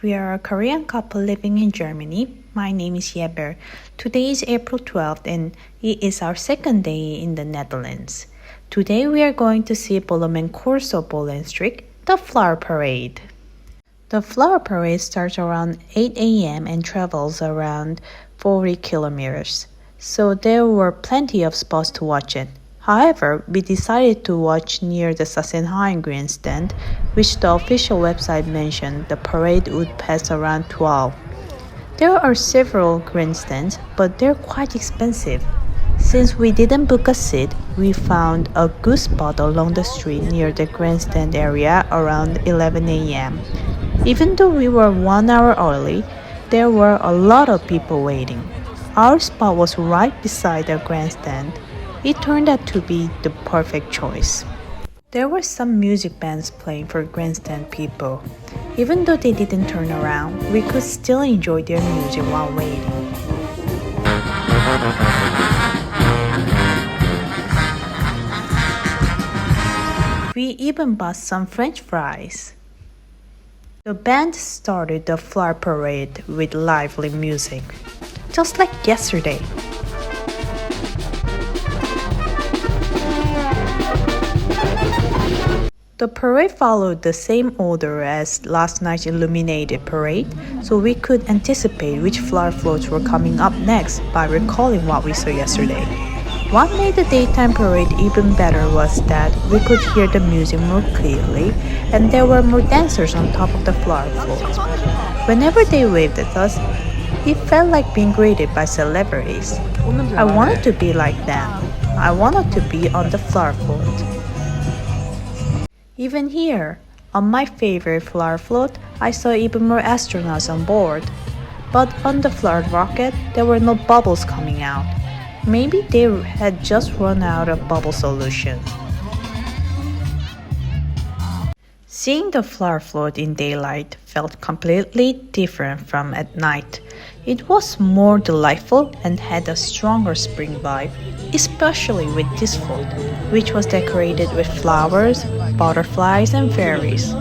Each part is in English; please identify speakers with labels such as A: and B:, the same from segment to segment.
A: We are a Korean couple living in Germany. My name is Yeber. Today is April 12th and it is our second day in the Netherlands. Today we are going to see Bloemencorso Bollenstreek, the flower parade. The flower parade starts around 8 a.m. and travels around 40 kilometers. So there were plenty of spots to watch it. However, we decided to watch near the Sassenheim Grandstand, which the official website mentioned the parade would pass around 12. There are several grandstands, but they're quite expensive. Since we didn't book a seat, we found a good spot along the street near the grandstand area around 11 a.m. Even though we were 1 hour early, there were a lot of people waiting. Our spot was right beside the grandstand. It turned out to be the perfect choice. There were some music bands playing for grandstand people. Even though they didn't turn around, we could still enjoy their music while waiting. We even bought some French fries. The band started the flower parade with lively music, just like yesterday. The parade followed the same order as last night's illuminated parade, so we could anticipate which flower floats were coming up next by recalling what we saw yesterday. What made the daytime parade even better was that we could hear the music more clearly and there were more dancers on top of the flower floats. Whenever they waved at us, it felt like being greeted by celebrities. I wanted to be like them. I wanted to be on the flower float. Even here, on my favorite flower float, I saw even more astronauts on board. But on the flower rocket, there were no bubbles coming out. Maybe they had just run out of bubble solution. Seeing the flower float in daylight felt completely different from at night. It was more delightful and had a stronger spring vibe, especially with this float, which was decorated with flowers, butterflies, and fairies.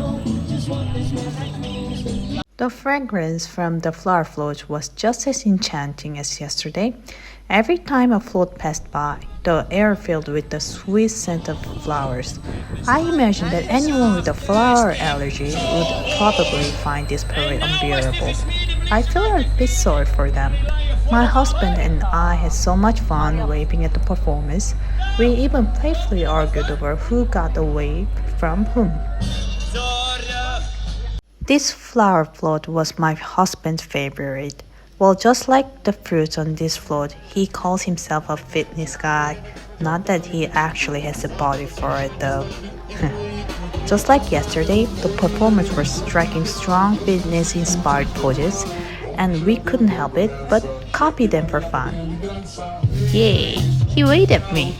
A: The fragrance from the flower float was just as enchanting as yesterday. Every time a float passed by, the air filled with the sweet scent of flowers. I imagine that anyone with a flower allergy would probably find this parade unbearable. I feel a bit sorry for them. My husband and I had so much fun waving at the performance. We even playfully argued over who got the wave from whom. This flower float was my husband's favorite. Well, just like the fruits on this float, he calls himself a fitness guy. Not that he actually has a body for it though. Just like yesterday, the performers were striking strong fitness-inspired poses, and we couldn't help it but copy them for fun. Yay! He waved at me!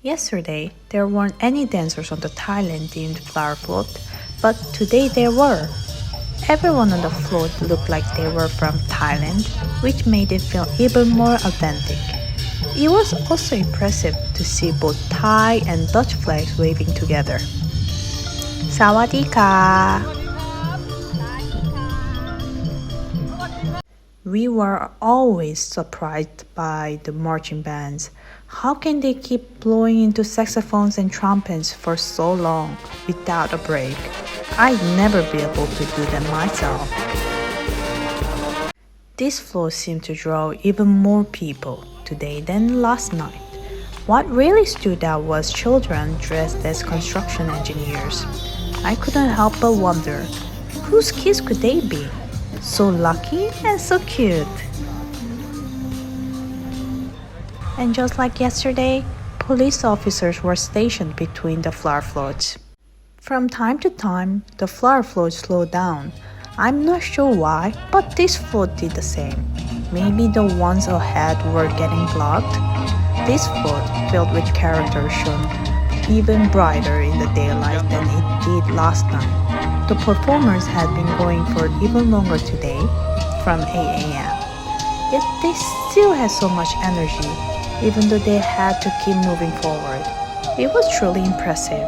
A: Yesterday, there weren't any dancers on the Thailand-themed flower float, but today there were. Everyone on the float looked like they were from Thailand, which made it feel even more authentic. It was also impressive to see both Thai and Dutch flags waving together. Sawadee ka! We were always surprised by the marching bands. How can they keep blowing into saxophones and trumpets for so long without a break? I'd never be able to do that myself. This float seemed to draw even more people today than last night. What really stood out was children dressed as construction engineers. I couldn't help but wonder, whose kids could they be? So lucky and so cute. And just like yesterday, police officers were stationed between the flower floats. From time to time, the flower float slowed down. I'm not sure why, but this float did the same. Maybe the ones ahead were getting blocked. This float, filled with characters, shone even brighter in the daylight than it did last night. The performers had been going for even longer today, from 8 a.m. Yet they still had so much energy, even though they had to keep moving forward. It was truly impressive.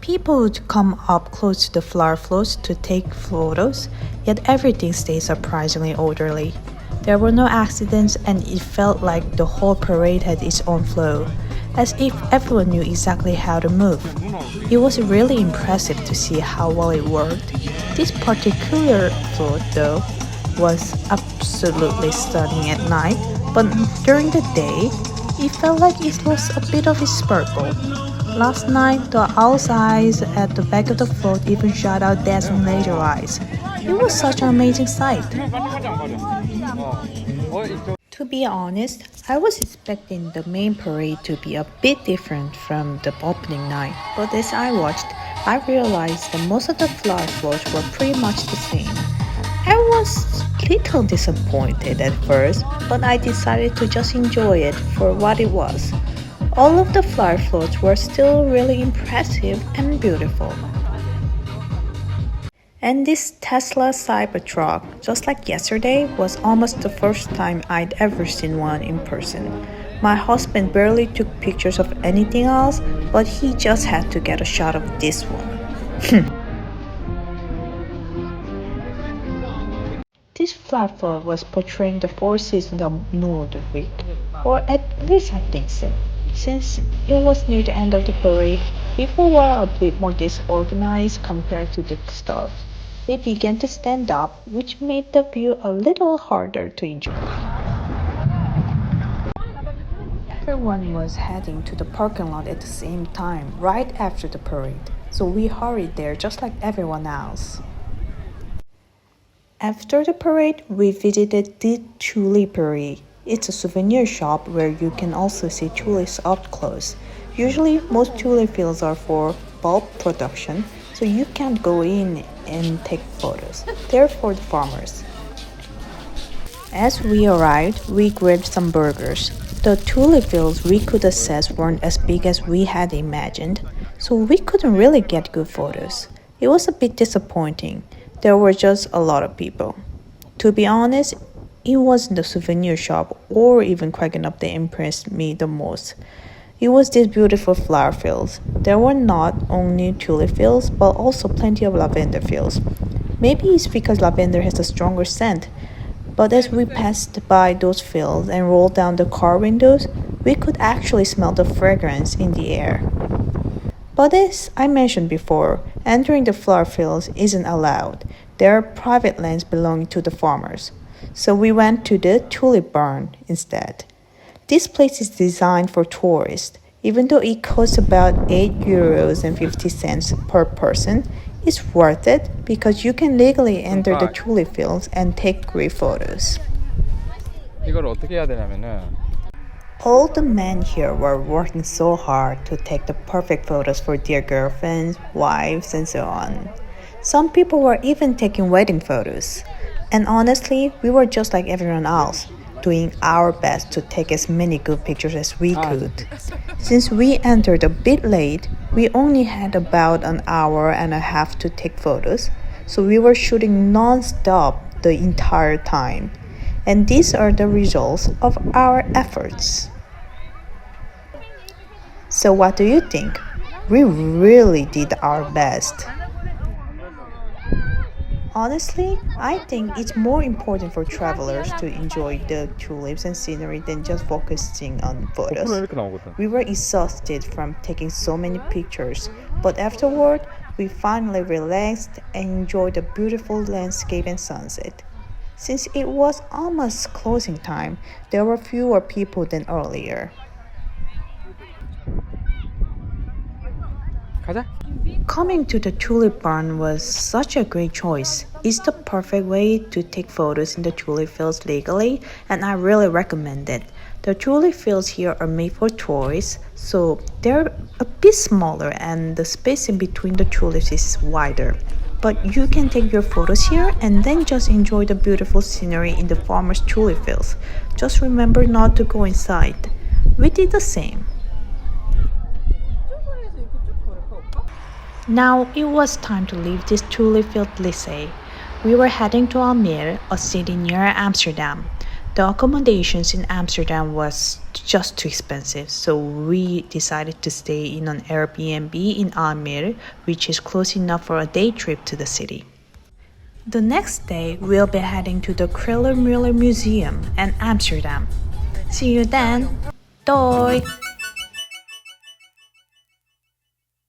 A: People would come up close to the flower floats to take photos, yet everything stayed surprisingly orderly. There were no accidents and it felt like the whole parade had its own flow, as if everyone knew exactly how to move. It was really impressive to see how well it worked. This particular float, though, was absolutely stunning at night, but during the day, it felt like it lost a bit of its sparkle. Last night, the owl's eyes at the back of the float even shot out dazzling laser eyes. It was such an amazing sight. To be honest, I was expecting the main parade to be a bit different from the opening night, but as I watched, I realized that most of the flower floats were pretty much the same. I was a little disappointed at first, but I decided to just enjoy it for what it was. All of the flower floats were still really impressive and beautiful. And this Tesla Cybertruck, just like yesterday, was almost the first time I'd ever seen one in person. My husband barely took pictures of anything else, but he just had to get a shot of this one. This flower float was portraying the four seasons of Noordwijk, or at least I think so. Since it was near the end of the parade, people were a bit more disorganized compared to the start. They began to stand up, which made the view a little harder to enjoy. Everyone was heading to the parking lot at the same time, right after the parade, so we hurried there just like everyone else. After the parade, we visited the Tulperij. It's a souvenir shop where you can also see tulips up close. Usually, most tulip fields are for bulk production, so you can't go in and take photos. They're for the farmers. As we arrived, we grabbed some burgers. The tulip fields we could assess weren't as big as we had imagined, so we couldn't really get good photos. It was a bit disappointing. There were just a lot of people. To be honest, it wasn't the souvenir shop or even cracking up that impressed me the most. It was these beautiful flower fields. There were not only tulip fields, but also plenty of lavender fields. Maybe it's because lavender has a stronger scent. But as we passed by those fields and rolled down the car windows, we could actually smell the fragrance in the air. But as I mentioned before, entering the flower fields isn't allowed. There are private lands belonging to the farmers. So we went to the Tulip Barn instead. This place is designed for tourists. Even though it costs about €8.50 per person, it's worth it because you can legally enter the tulip fields and take great photos.
B: 이걸 어떻게 해야 되냐면은
A: All the men here were working so hard to take the perfect photos for their girlfriends, wives, and so on. Some people were even taking wedding photos. And honestly, we were just like everyone else, doing our best to take as many good pictures as we could. Since we entered a bit late, we only had about an hour and a half to take photos, so we were shooting non-stop the entire time. And these are the results of our efforts. So what do you think? We really did our best. Honestly, I think it's more important for travelers to enjoy the tulips and scenery than just focusing on photos. We were exhausted from taking so many pictures, but afterward, we finally relaxed and enjoyed the beautiful landscape and sunset. Since it was almost closing time, there were fewer people than earlier.
B: 가자.
A: Coming to the tulip barn was such a great choice. It's the perfect way to take photos in the tulip fields legally, and I really recommend it. The tulip fields here are made for tourists, so they're a bit smaller and the space in between the tulips is wider. But you can take your photos here and then just enjoy the beautiful scenery in the farmers' tulip fields. Just remember not to go inside. We did the same. Now it was time to leave this tulip field Lisse. We were heading to Almere, a city near Amsterdam. The accommodations in Amsterdam was just too expensive, so we decided to stay in an Airbnb in Almere, which is close enough for a day trip to the city. The next day, we'll be heading to the Kriller Museum in Amsterdam. See you then. Doei!